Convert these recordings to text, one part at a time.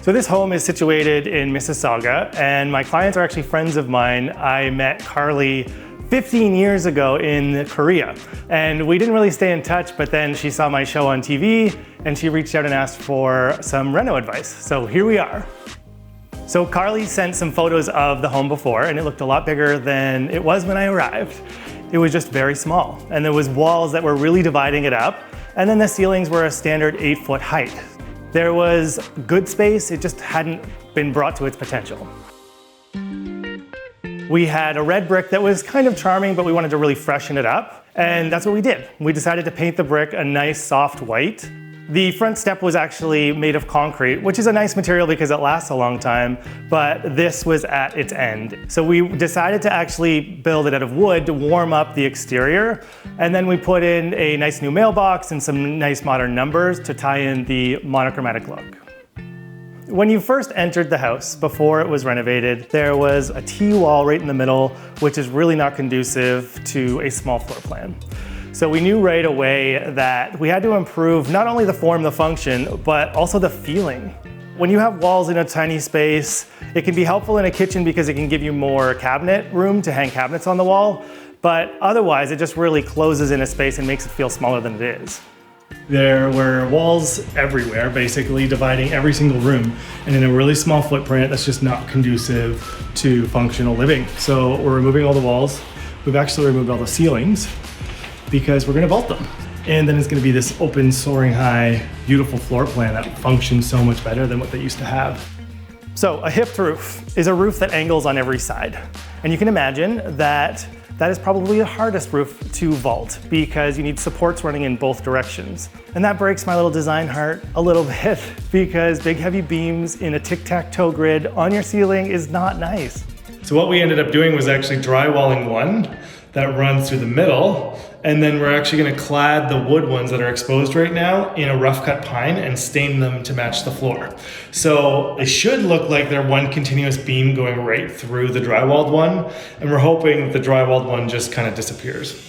So this home is situated in Mississauga, and my clients are actually friends of mine. I met Carly 15 years ago in Korea, and we didn't really stay in touch, but then she saw my show on TV and she reached out and asked for some reno advice. So here we are. So Carly sent some photos of the home before, and it looked a lot bigger than it was when I arrived. It was just very small, and there was walls that were really dividing it up, and then the ceilings were a standard 8-foot height. There was good space, it just hadn't been brought to its potential. We had a red brick that was kind of charming, but we wanted to really freshen it up, and that's what we did. We decided to paint the brick a nice soft white. The front step was actually made of concrete, which is a nice material because it lasts a long time, but this was at its end. So we decided to actually build it out of wood to warm up the exterior, and then we put in a nice new mailbox and some nice modern numbers to tie in the monochromatic look. When you first entered the house, before it was renovated, there was a T-wall right in the middle, which is really not conducive to a small floor plan. So we knew right away that we had to improve not only the form, the function, but also the feeling. When you have walls in a tiny space, it can be helpful in a kitchen because it can give you more cabinet room to hang cabinets on the wall, but otherwise it just really closes in a space and makes it feel smaller than it is. There were walls everywhere, basically dividing every single room, and in a really small footprint that's just not conducive to functional living. So we're removing all the walls. We've actually removed all the ceilings because we're gonna vault them. And then it's gonna be this open, soaring high, beautiful floor plan that functions so much better than what they used to have. So a hipped roof is a roof that angles on every side. And you can imagine that that is probably the hardest roof to vault because you need supports running in both directions. And that breaks my little design heart a little bit because big heavy beams in a tic-tac-toe grid on your ceiling is not nice. So what we ended up doing was actually drywalling one that runs through the middle, and then we're actually gonna clad the wood ones that are exposed right now in a rough cut pine and stain them to match the floor. So they should look like they're one continuous beam going right through the drywalled one, and we're hoping the drywalled one just kind of disappears.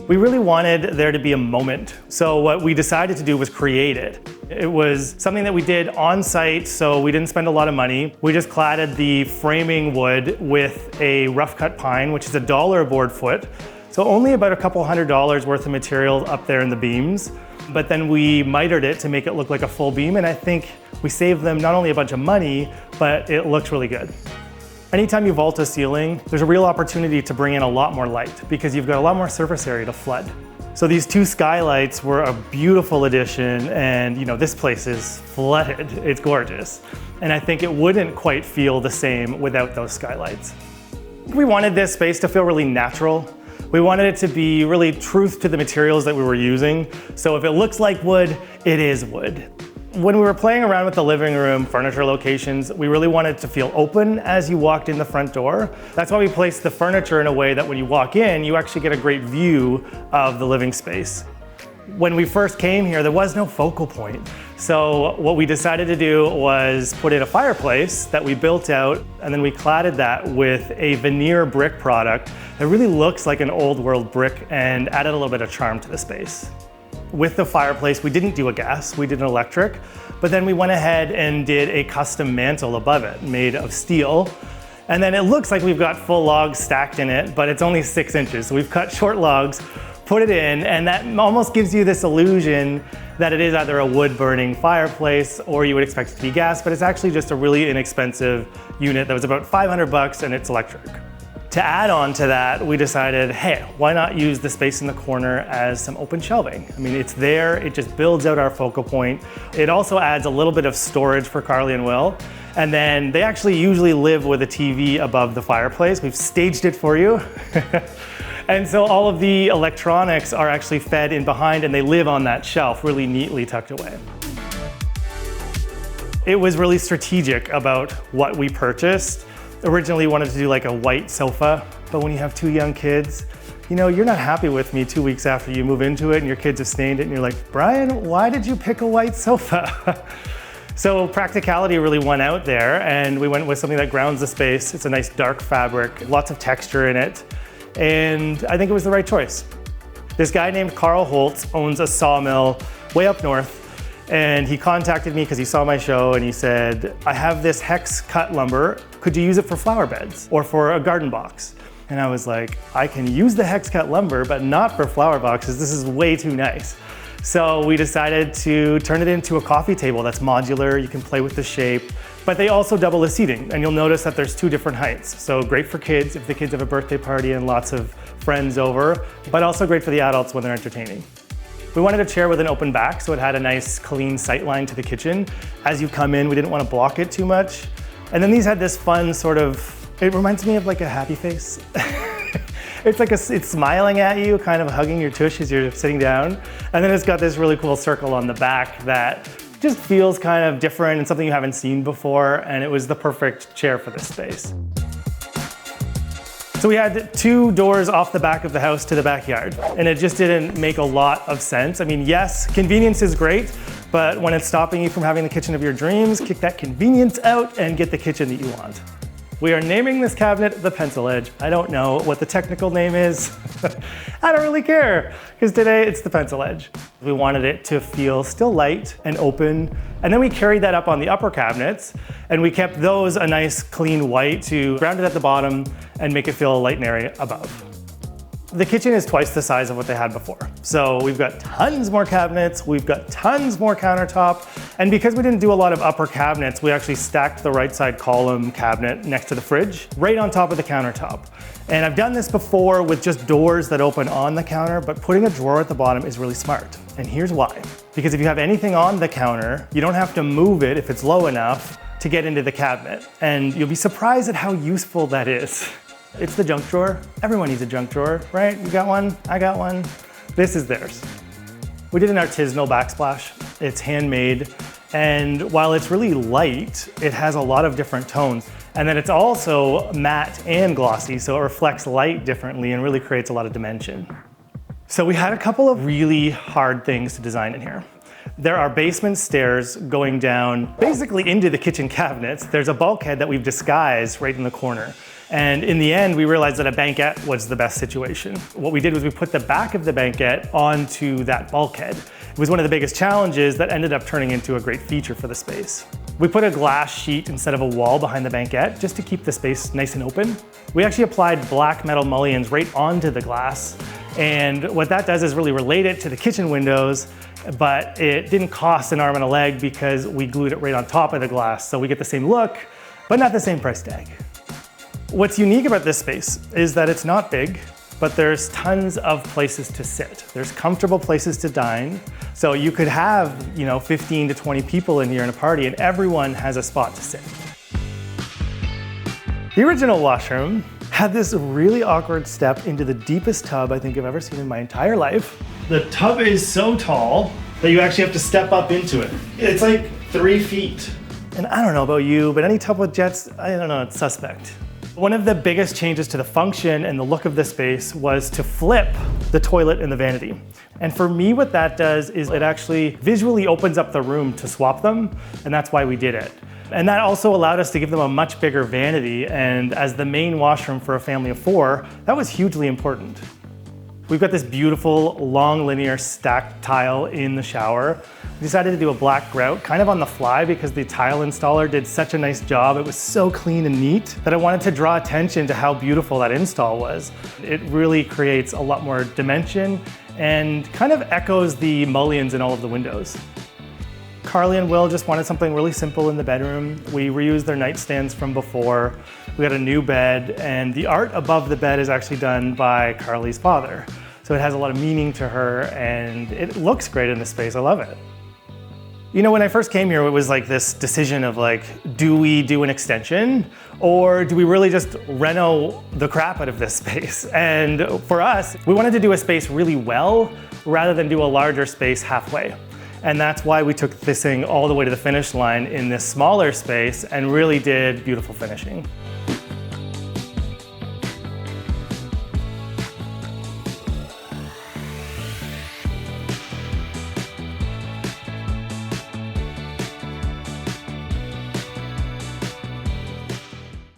We really wanted there to be a moment, so what we decided to do was create it. It was something that we did on site, so we didn't spend a lot of money. We just cladded the framing wood with a rough cut pine, which is $1 a board foot. So only about a couple $100 worth of material up there in the beams. But then we mitered it to make it look like a full beam, and I think we saved them not only a bunch of money, but it looks really good. Anytime you vault a ceiling, there's a real opportunity to bring in a lot more light because you've got a lot more surface area to flood. So these two skylights were a beautiful addition, and this place is flooded. It's gorgeous. And I think it wouldn't quite feel the same without those skylights. We wanted this space to feel really natural. We wanted it to be really truth to the materials that we were using. So if it looks like wood, it is wood. When we were playing around with the living room furniture locations, we really wanted to feel open as you walked in the front door. That's why we placed the furniture in a way that when you walk in, you actually get a great view of the living space. When we first came here, there was no focal point. So what we decided to do was put in a fireplace that we built out, and then we cladded that with a veneer brick product that really looks like an old world brick and added a little bit of charm to the space. With the fireplace, we didn't do a gas, we did an electric, but then we went ahead and did a custom mantle above it, made of steel. And then it looks like we've got full logs stacked in it, but it's only 6 inches. So we've cut short logs, put it in, and that almost gives you this illusion that it is either a wood-burning fireplace or you would expect it to be gas, but it's actually just a really inexpensive unit that was about $500 and it's electric. To add on to that, we decided, hey, why not use the space in the corner as some open shelving? I mean, it's there, it just builds out our focal point. It also adds a little bit of storage for Carly and Will. And then they actually usually live with a TV above the fireplace. We've staged it for you. And so all of the electronics are actually fed in behind and they live on that shelf, really neatly tucked away. It was really strategic about what we purchased. Originally wanted to do like a white sofa, but when you have 2 young kids, you're not happy with me 2 weeks after you move into it and your kids have stained it and you're like, Brian, why did you pick a white sofa? So practicality really won out there, and we went with something that grounds the space. It's a nice dark fabric, lots of texture in it, and I think it was the right choice. This guy named Carl Holtz owns a sawmill way up north, And he contacted me because he saw my show and he said, I have this hex cut lumber. Could you use it for flower beds or for a garden box? And I was like, I can use the hex cut lumber, but not for flower boxes. This is way too nice. So we decided to turn it into a coffee table that's modular. You can play with the shape, but they also double as seating. And you'll notice that there's 2 different heights. So great for kids if the kids have a birthday party and lots of friends over, but also great for the adults when they're entertaining. We wanted a chair with an open back, so it had a nice clean sight line to the kitchen. As you come in, we didn't want to block it too much. And then these had this fun sort of, it reminds me of like a happy face. It's like it's smiling at you, kind of hugging your tush as you're sitting down. And then it's got this really cool circle on the back that just feels kind of different and something you haven't seen before. And it was the perfect chair for this space. So we had 2 doors off the back of the house to the backyard, and it just didn't make a lot of sense. I mean, yes, convenience is great, but when it's stopping you from having the kitchen of your dreams, kick that convenience out and get the kitchen that you want. We are naming this cabinet the Pencil Edge. I don't know what the technical name is. I don't really care, because today it's the Pencil Edge. We wanted it to feel still light and open, and then we carried that up on the upper cabinets, and we kept those a nice clean white to ground it at the bottom and make it feel light and airy above. The kitchen is twice the size of what they had before. So we've got tons more cabinets, we've got tons more countertop, and because we didn't do a lot of upper cabinets, we actually stacked the right side column cabinet next to the fridge, right on top of the countertop. And I've done this before with just doors that open on the counter, but putting a drawer at the bottom is really smart. And here's why. Because if you have anything on the counter, you don't have to move it if it's low enough to get into the cabinet. And you'll be surprised at how useful that is. It's the junk drawer. Everyone needs a junk drawer, right? You got one, I got one. This is theirs. We did an artisanal backsplash. It's handmade, and while it's really light, it has a lot of different tones. And then it's also matte and glossy, so it reflects light differently and really creates a lot of dimension. So we had a couple of really hard things to design in here. There are basement stairs going down basically into the kitchen cabinets. There's a bulkhead that we've disguised right in the corner. And in the end, we realized that a banquette was the best situation. What we did was we put the back of the banquette onto that bulkhead. It was one of the biggest challenges that ended up turning into a great feature for the space. We put a glass sheet instead of a wall behind the banquette just to keep the space nice and open. We actually applied black metal mullions right onto the glass. And what that does is really relate it to the kitchen windows, but it didn't cost an arm and a leg because we glued it right on top of the glass. So we get the same look, but not the same price tag. What's unique about this space is that it's not big, but there's tons of places to sit. There's comfortable places to dine. So you could have, 15 to 20 people in here in a party and everyone has a spot to sit. The original washroom had this really awkward step into the deepest tub I think I've ever seen in my entire life. The tub is so tall that you actually have to step up into it. It's like 3 feet. And I don't know about you, but any tub with jets, I don't know, it's suspect. One of the biggest changes to the function and the look of the space was to flip the toilet and the vanity. And for me, what that does is it actually visually opens up the room to swap them, and that's why we did it. And that also allowed us to give them a much bigger vanity, and as the main washroom for a family of 4, that was hugely important. We've got this beautiful, long linear stacked tile in the shower. We decided to do a black grout kind of on the fly because the tile installer did such a nice job. It was so clean and neat that I wanted to draw attention to how beautiful that install was. It really creates a lot more dimension and kind of echoes the mullions in all of the windows. Carly and Will just wanted something really simple in the bedroom. We reused their nightstands from before. We got a new bed, and the art above the bed is actually done by Carly's father. So it has a lot of meaning to her, and it looks great in the space. I love it. When I first came here, it was like this decision of do we do an extension or do we really just reno the crap out of this space? And for us, we wanted to do a space really well rather than do a larger space halfway. And that's why we took this thing all the way to the finish line in this smaller space and really did beautiful finishing.